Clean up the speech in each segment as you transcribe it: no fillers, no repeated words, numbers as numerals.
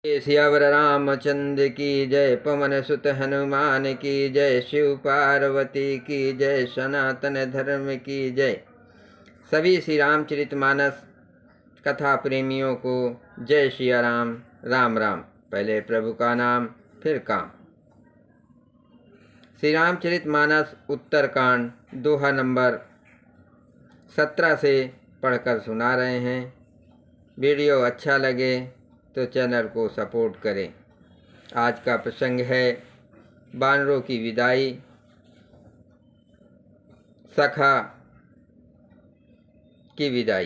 सियावर रामचंद्र की जय, पवन सुत हनुमान की जय, शिव पार्वती की जय, सनातन धर्म की जय। सभी श्री रामचरितमानस कथा प्रेमियों को जय सिया राम। राम राम। पहले प्रभु का नाम फिर काम। श्री रामचरितमानस उत्तरकांड दोहा नंबर 17 से पढ़कर सुना रहे हैं। वीडियो अच्छा लगे तो चैनल को सपोर्ट करें। आज का प्रसंग है बानरों की विदाई, सखा की विदाई।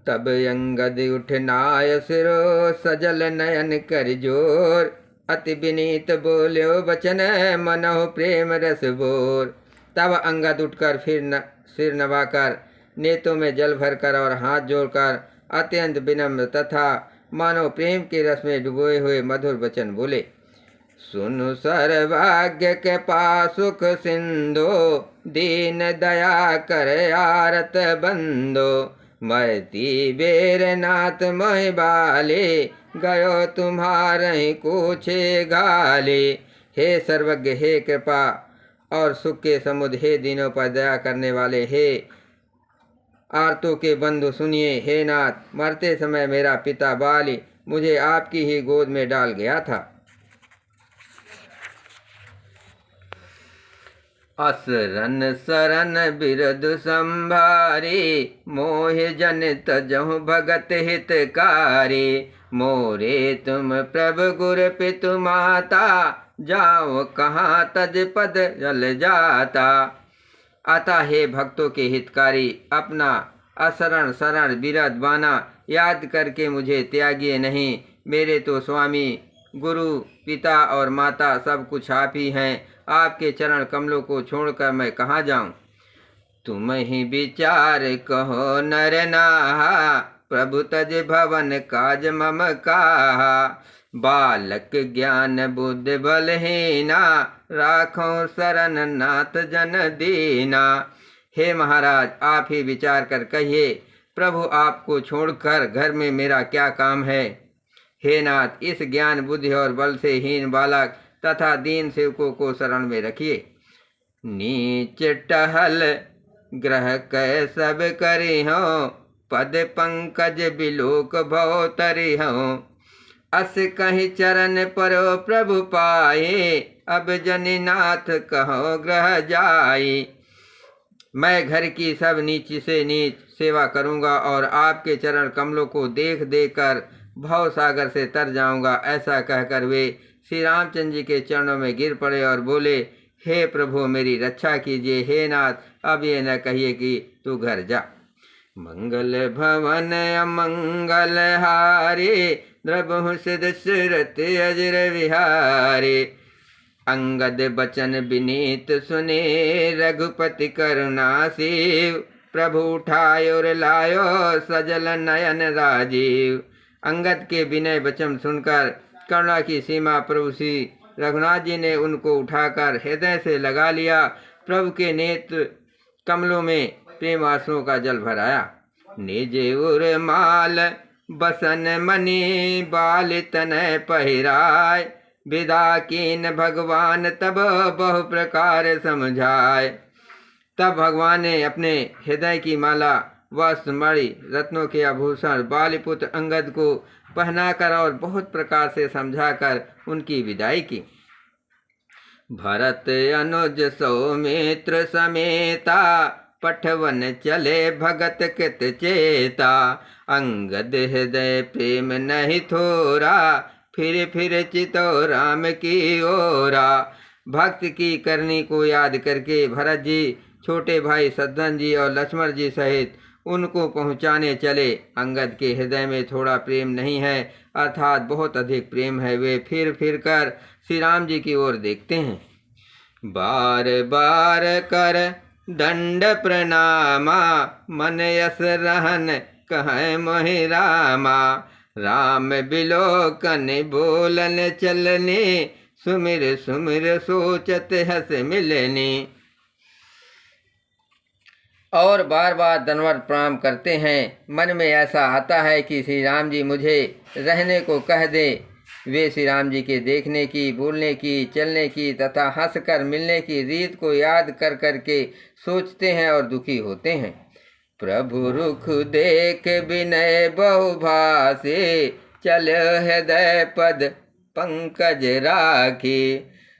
तब अंगद उठ नाय सिरो, सजल नयन कर जोर, अति विनीत बोल्यो बचन, मनोह प्रेम रस बोर। तब अंगद उठकर फिर सिर नवाकर, नेत्रों में जल भरकर और हाथ जोड़कर अत्यंत विनम्र तथा मानो प्रेम के रस में डुबोए हुए मधुर वचन बोले। सुनु सर्वभाग्य के पासुख सिंधो, दीन दया कर आरत बंदो। मरती बेर नाथ मोहि बाले, गयो तुम्हारे कोछे गाले। हे सर्वज्ञ, हे कृपा और सुख के समुद्र, हे दीनों पर दया करने वाले, हे आर्तों के बंधु सुनिए। हे नाथ, मरते समय मेरा पिता बाली मुझे आपकी ही गोद में डाल गया था। असरन सरन बिरद संभारी, मोह जन तजहु भगत हितकारी। मोरे तुम प्रभु गुर पितु माता, जाओ कहाँ तज पद जल जाता। अतः हे भक्तों के हितकारी, अपना असरण शरण बिरद बाना याद करके मुझे त्यागिए नहीं। मेरे तो स्वामी गुरु पिता और माता सब कुछ आप ही हैं। आपके चरण कमलों को छोड़कर मैं कहाँ जाऊं। तुम ही विचार कहो नर नाहा, प्रभु तज भवन काज मम काहा। बालक ज्ञान बुद्धि बलहीना, राखो शरण नाथ जन दीना। हे महाराज, आप ही विचार कर कहिए, प्रभु आपको छोड़कर घर में मेरा क्या काम है। हे नाथ, इस ज्ञान बुद्धि और बल से हीन बालक तथा दीन सेवकों को शरण में रखिए। नीच टहल ग्रह कै सब करी हो, पद पंकज बिलोक भव तरी हो। अस कहीं चरण परो प्रभु पाए, अब जनिनाथ कहो ग्रह जाई। मैं घर की सब नीच से नीच सेवा करूंगा और आपके चरण कमलों को देख देख कर भव सागर से तर जाऊंगा। ऐसा कहकर वे श्री रामचंद्र जी के चरणों में गिर पड़े और बोले, हे प्रभु मेरी रक्षा कीजिए। हे नाथ, अब ये न कहिए कि तू घर जा। मंगल भवन अमंगल हारे, द्रबहु सिद्ध सुरत अजर विहारे। अंगद बचन विनीत सुने, रघुपति करुणा शिव। प्रभु उठायो और लायो, सजल नयन राजीव। अंगद के विनय वचन सुनकर करुणा की सीमा प्रभु श्री रघुनाथ जी ने उनको उठाकर हृदय से लगा लिया। प्रभु के नेत्र कमलों में प्रेम आंसुओं का जल भराया। निज उर माल बसन मणि, बाल तनय पहिराय। विदा कीन भगवान तब बहु प्रकार समझाए। तब भगवान ने अपने हृदय की माला, वस्त्र, मणि, रत्नों के आभूषण बालीपुत्र अंगद को पहनाकर और बहुत प्रकार से समझाकर उनकी विदाई की। भरत अनुज सौमित्र समेता, पठवन चले भगत कृत चेता। अंगद हृदय प्रेम नहीं थोरा, फिर फिर चितो राम की ओरा। भक्त की करनी को याद करके भरत जी, छोटे भाई शत्रुघ्न जी और लक्ष्मण जी सहित उनको पहुंचाने चले। अंगद के हृदय में थोड़ा प्रेम नहीं है, अर्थात बहुत अधिक प्रेम है। वे फिर फिर कर श्री राम जी की ओर देखते हैं। बार बार कर दंड प्रणामा, मन यस रहन कह मोहि रामा। राम बिलोकन बोलन चलने, सुमिर सुमिर सोचत हस मिलने। और बार बार दंडवत प्रणाम करते हैं। मन में ऐसा आता है कि श्री राम जी मुझे रहने को कह दे। वे श्री राम जी के देखने की, बोलने की, चलने की तथा हंसकर मिलने की रीत को याद कर करके सोचते हैं और दुखी होते हैं। प्रभु रुख देख विनय बहुभाषे, चल हृदय पद पंकज राखी।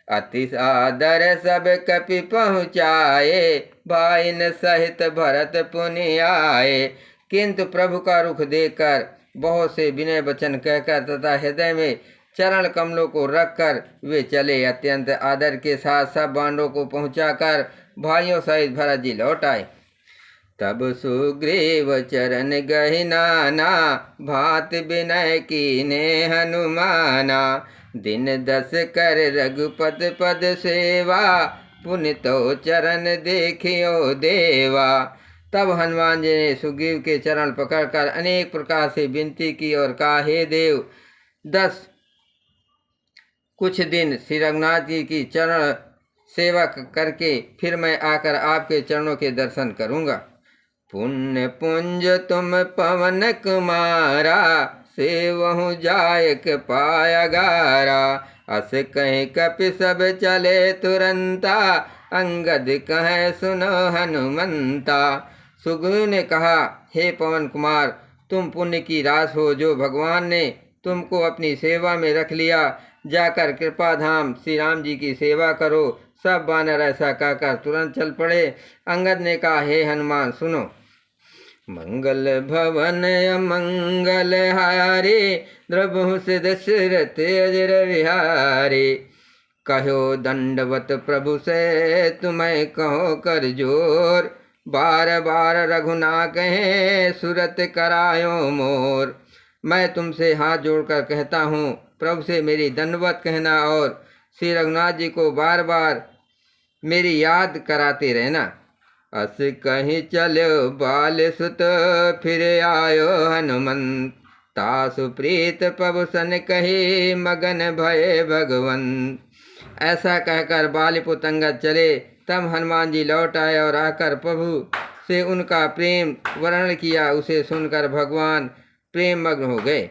अति सादर सब कपि पहुँचाए, भाइन सहित भरत पुनि आए। किंतु प्रभु का रुख देखकर, बहुत से विनय वचन कहकर तथा हृदय में चरण कमलों को रखकर वे चले। अत्यंत आदर के साथ सब बांडों को पहुंचाकर भाइयों सहित भरत जी लौट आए। तब सुग्रीव चरण गहि नाना, भांति विनय कीने हनुमाना। दिन 10 कर रघुपत पद सेवा, पुनि तो चरण देखियो देवा। तब हनुमान जी ने सुग्रीव के चरण पकड़कर अनेक प्रकार से विनती की और कहा, हे देव, 10 कुछ दिन श्री रघुनाथ जी की चरण सेवा करके फिर मैं आकर आपके चरणों के दर्शन करूँगा। पुण्य पुंज तुम पवन कुमारा, सेवहु जायक पायगारा। अस कहीं कपि सब चले तुरंता, अंगद कहे सुनो हनुमंता। सुग्रीव ने कहा, हे पवन कुमार, तुम पुण्य की रास हो जो भगवान ने तुमको अपनी सेवा में रख लिया। जाकर कृपा धाम श्री राम जी की सेवा करो। सब वानर ऐसा कहकर तुरंत चल पड़े। अंगद ने कहा, हे हनुमान सुनो। मंगल भवन अमंगल हारे, द्रवहु से दशरथ अजर विहारे। कहो दंडवत प्रभु से तुम्हें कहो कर जोर, बार बार रघुना कहे सुरत करायो मोर। मैं तुमसे हाथ जोड़कर कहता हूँ, प्रभु से मेरी दंडवत कहना और श्री रघुनाथ जी को बार बार मेरी याद कराते रहना। अस कहीं चलो बाल सुत, फिर आयो हनुमंत। तासु प्रीत प्रभु सन कही, मगन भये भगवंत। ऐसा कहकर बालिपुत्र अंगद चले। तब हनुमान जी लौट आए और आकर प्रभु से उनका प्रेम वर्णन किया। उसे सुनकर भगवान प्रेम मग्न हो गए।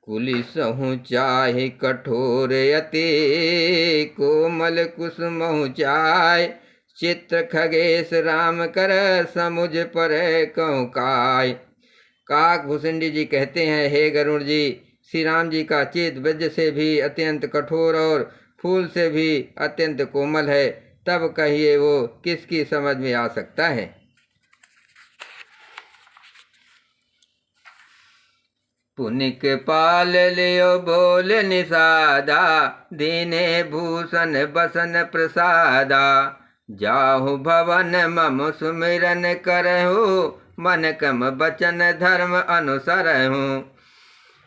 कुलिसहु चाहे कठोर अति, कोमल कुसुमहु चाय। चित्र खगेश राम कर, समुझ पर कहूँ काय। काक भूषुंडी जी कहते हैं, हे गरुड़ जी, श्री राम जी का चित वज्र से भी अत्यंत कठोर और फूल से भी अत्यंत कोमल है। तब कहिए वो किसकी समझ में आ सकता है। पुनिक पाल लियो बोल निषादा, दीने भूषण बसन प्रसादा। जाहु भवन मम सुमिरन करहु, मन कम बचन धर्म अनुसरहु।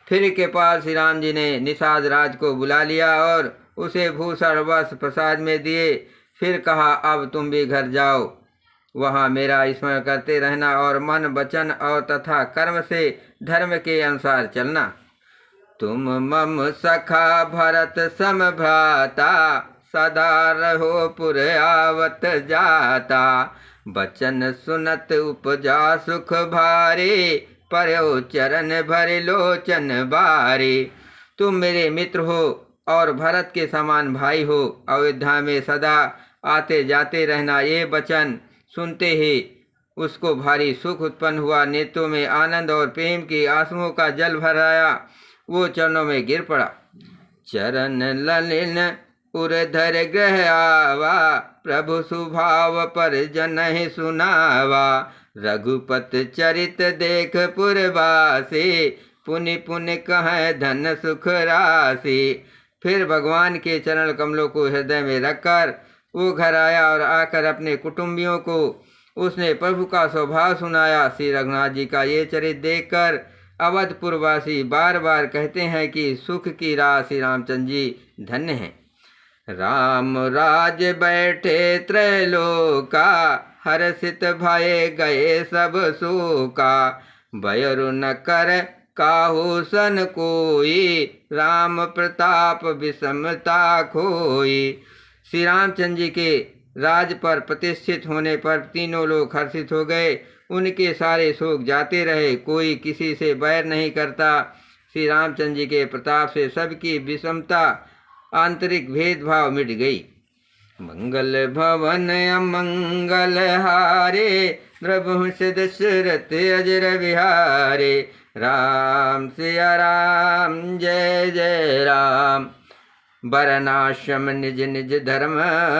फिर के पाल श्री राम जी ने निषाद राज को बुला लिया और उसे भूषण वस्त्र प्रसाद में दिए। फिर कहा, अब तुम भी घर जाओ, वहाँ मेरा स्मरण करते रहना और मन वचन और तथा कर्म से धर्म के अनुसार चलना। तुम मम सखा भरत सम भ्राता, सदा रहो पुर आवत जाता। बचन सुनत उपजा सुख भारी, पर्यो चरण भर लोचन बारी। तुम मेरे मित्र हो और भरत के समान भाई हो। अयोध्या में सदा आते जाते रहना। ये वचन सुनते ही उसको भारी सुख उत्पन्न हुआ। नेत्रों में आनंद और प्रेम के आंसुओं का जल भर आया। वो चरणों में गिर पड़ा। चरण ललिन उरधर ग्रह आवा, प्रभु सुभाव पर जनहि सुनावा। रघुपत चरित देख पुरवासी, पुनि पुनि कह धन सुख राशि। फिर भगवान के चरण कमलों को हृदय में रखकर वो घर आया और आकर अपने कुटुंबियों को उसने प्रभु का स्वभाव सुनाया। श्री रघुनाथ जी का ये चरित्र देखकर अवधपुरवासी बार बार कहते हैं कि सुख की राह श्री रामचंद्र जी धन्य हैं। राम राज बैठे त्रैलोका, हर्षित भये गए सब शोका। भयरु न कर काहू सन कोई, राम प्रताप विषमता खोई। श्री रामचंद्र जी के राज पर प्रतिष्ठित होने पर तीनों लोग हर्षित हो गए। उनके सारे शोक जाते रहे, कोई किसी से बैर नहीं करता। श्री रामचंद्र जी के प्रताप से सबकी विषमता, आंतरिक भेदभाव मिट गई। मंगल भवन अमंगल हारे, द्रवहुष दशरथ अजर विहारे। राम सिया राम, जय जय राम। बरनाश्रम निज निज धर्म,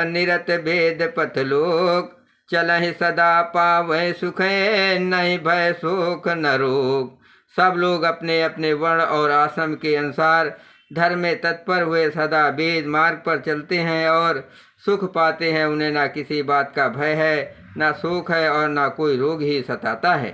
निरत भेद पथ लोक। चलहि सदा पावै सुख, नहीं भय शोक न रोग। सब लोग अपने अपने वर्ण और आश्रम के अनुसार धर्म में तत्पर हुए सदा वेद मार्ग पर चलते हैं और सुख पाते हैं। उन्हें ना किसी बात का भय है, ना शोक है और ना कोई रोग ही सताता है।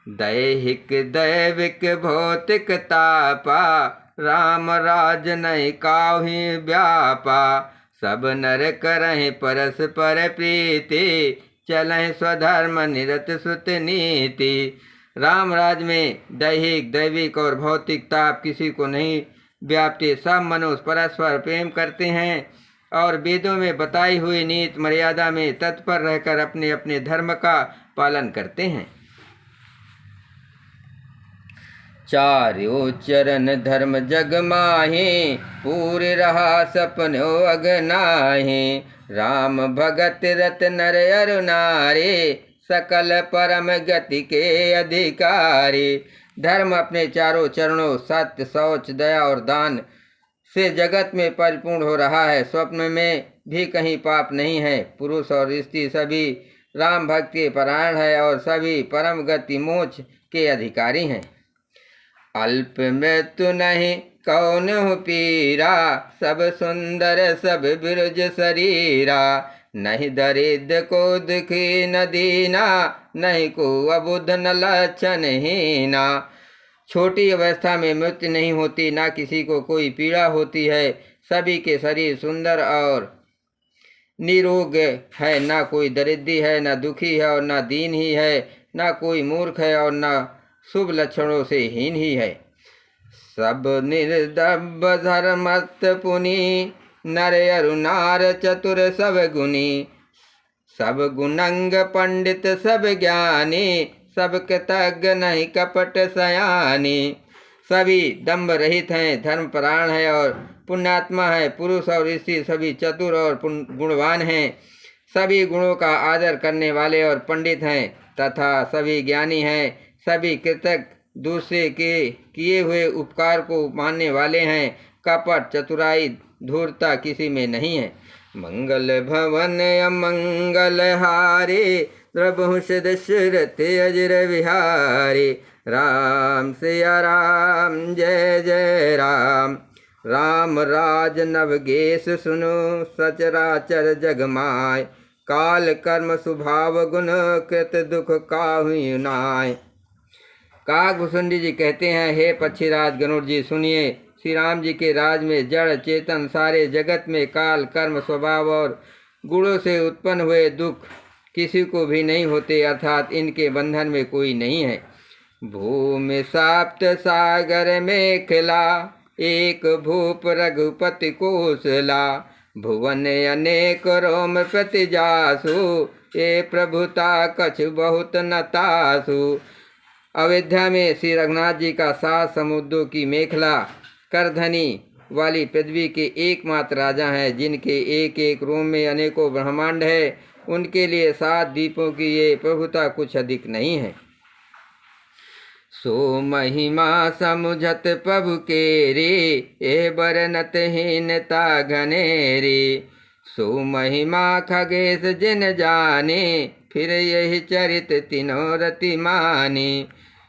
दैहिक दैविक भौतिक तापा, राम राज नहीं काहुँ व्यापा। सब नर करहि परस्पर प्रीति, चलहि स्वधर्म निरत सुत नीति। राम राज में दैहिक दैविक और भौतिक ताप किसी को नहीं व्यापते। सब मनुष्य परस्पर प्रेम करते हैं और वेदों में बताई हुई नीति मर्यादा में तत्पर रहकर अपने अपने धर्म का पालन करते हैं। चार्यो चरण धर्म जग माहि, पूरे रहा सपनो अगनाहि। राम भगत रत नर अरु नारी, सकल परम गति के अधिकारी। धर्म अपने चारों चरणों सत्य, शौच, दया और दान से जगत में परिपूर्ण हो रहा है। स्वप्न में भी कहीं पाप नहीं है। पुरुष और स्त्री सभी राम भक्त के परायण है और सभी परम गति मोक्ष के अधिकारी हैं। अल्प मृत्यु नहीं कौन हो पीरा, सब सुंदर सब बिरज शरीरा। नहीं दरिद्र को दुखी न दीना, नहीं को अबुध न लक्षण हीना। छोटी अवस्था में मृत्यु नहीं होती, ना किसी को कोई पीड़ा होती है। सभी के शरीर सुंदर और निरोग है, ना कोई दरिद्री है, ना दुखी है और ना दीन ही है, ना कोई मूर्ख है और ना शुभ लक्षणों से हीन ही है। सब निर्दब धर्मत पुनि, नर अरु नार चतुर सब गुनी। सब गुणंग पंडित सब ज्ञानी, सब कृतज्ञ नहीं कपट सयानी। सभी दम्भ रहित हैं, धर्मपरायण है और पुण्यात्मा है। पुरुष और स्त्री सभी चतुर और गुणवान हैं। सभी गुणों का आदर करने वाले और पंडित हैं तथा सभी ज्ञानी हैं। सभी कृतज्ञ, दूसरे के किए हुए उपकार को मानने वाले हैं। कपट, चतुराई, धूर्तता किसी में नहीं है। मंगल भवन अमंगल हारे, द्रवहुष दशरथ अजर विहारे। राम सिया राम, जय जय राम। राम राज नवगेश सुनो, सचराचर जग माय। काल कर्म स्वभाव गुण, कृत दुख काहुँ नाय। काकभूषुंडी जी कहते हैं, हे पक्षीराज गरुड़ जी सुनिए। श्री राम जी के राज में जड़ चेतन सारे जगत में काल कर्म स्वभाव और गुणों से उत्पन्न हुए दुख किसी को भी नहीं होते, अर्थात इनके बंधन में कोई नहीं है। भूमि साप्त सागर में खिला, एक भूप रघुपति कोसला। भुवन अनेक रोम प्रति जासु, ये प्रभुता कछ बहुत न तासु। अयोध्या में श्री रघुनाथ जी का 7 समुद्रों की मेखला करधनी वाली पृथ्वी के एकमात्र राजा हैं, जिनके एक एक रोम में अनेकों ब्रह्मांड है। उनके लिए 7 द्वीपों की ये प्रभुता कुछ अधिक नहीं है। सो महिमा समुझत प्रभु के रे, ए बरनत हीनता घनेरे। सो महिमा खगेश जिन जाने, फिर यही चरित तिनों रति माने।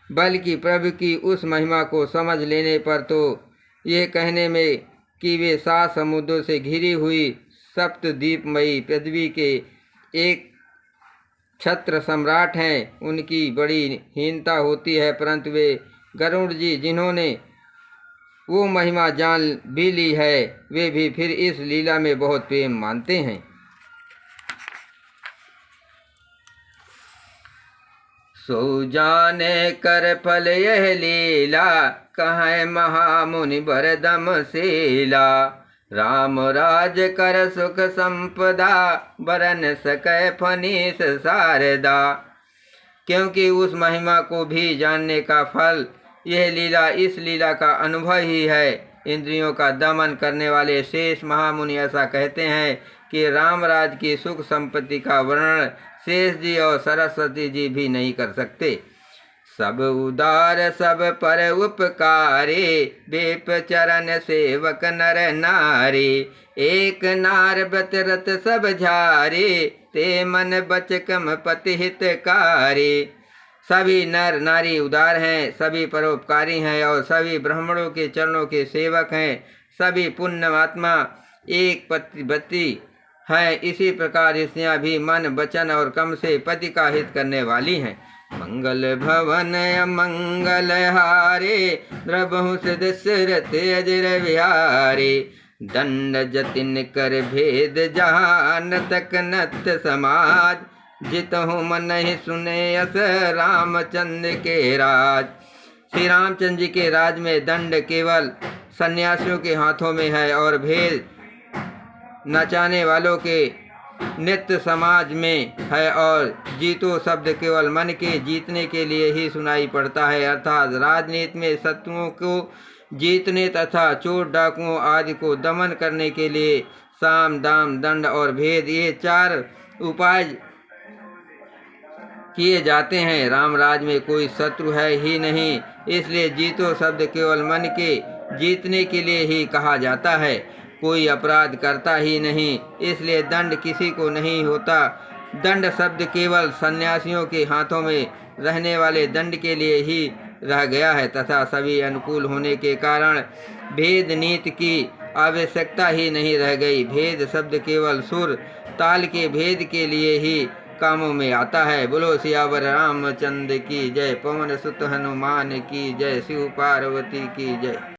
बल्कि प्रभु की उस महिमा को समझ लेने पर तो ये कहने में कि वे 7 समुद्रों से घिरी हुई सप्तद्वीपमयी पृथ्वी के एक छत्र सम्राट हैं, उनकी बड़ी हीनता होती है। परंतु वे गरुड़ जी जिन्होंने वो महिमा जान भी ली है, वे भी फिर इस लीला में बहुत प्रेम मानते हैं। सो जाने कर फल यह लीला, कहाँ महामुनि बरदम शीला। राम राज कर सुख संपदा, बरन सकै फनीस शारदा। क्योंकि उस महिमा को भी जानने का फल यह लीला, इस लीला का अनुभव ही है। इंद्रियों का दमन करने वाले शेष महामुनि ऐसा कहते हैं कि रामराज की सुख संपत्ति का वर्णन शेष जी और सरस्वती जी भी नहीं कर सकते। सब उदार सब पर उपकारी, बेप चरण सेवक नर नारी। एक नार व्रत रत सब झारी, ते मन बच कम पति हितकारी। सभी नर नारी उदार हैं, सभी परोपकारी हैं और सभी ब्राह्मणों के चरणों के सेवक हैं। सभी पुण्यात्मा एक पति हैं। इसी प्रकार स्त्रियां भी मन वचन और कम से पति का हित करने वाली हैं। मंगल भवन अमंगल हारे, द्रबहु दशरथ अजर विहारे। दंड जतिन कर भेद जहान, तक नत समाज। जितहु मन ही सुने यस रामचंद्र के राज। श्री रामचंद्र जी के राज में दंड केवल सन्यासियों के हाथों में है और भेद नचाने वालों के नित्य समाज में है। और जीतो शब्द केवल मन के जीतने के लिए ही सुनाई पड़ता है, अर्थात राजनीति में शत्रुओं को जीतने तथा चोर डाकुओं आदि को दमन करने के लिए साम दाम दंड और भेद, ये 4 उपाय किए जाते हैं। रामराज में कोई शत्रु है ही नहीं, इसलिए जीतो शब्द केवल मन के जीतने के लिए ही कहा जाता है। कोई अपराध करता ही नहीं, इसलिए दंड किसी को नहीं होता। दंड शब्द केवल सन्यासियों के हाथों में रहने वाले दंड के लिए ही रह गया है तथा सभी अनुकूल होने के कारण भेद नीति की आवश्यकता ही नहीं रह गई। भेद शब्द केवल सुर ताल के भेद के लिए ही कामों में आता है। बोलो सियावर रामचंद्र की जय। पवन सुत हनुमान की जय। शिव पार्वती की जय।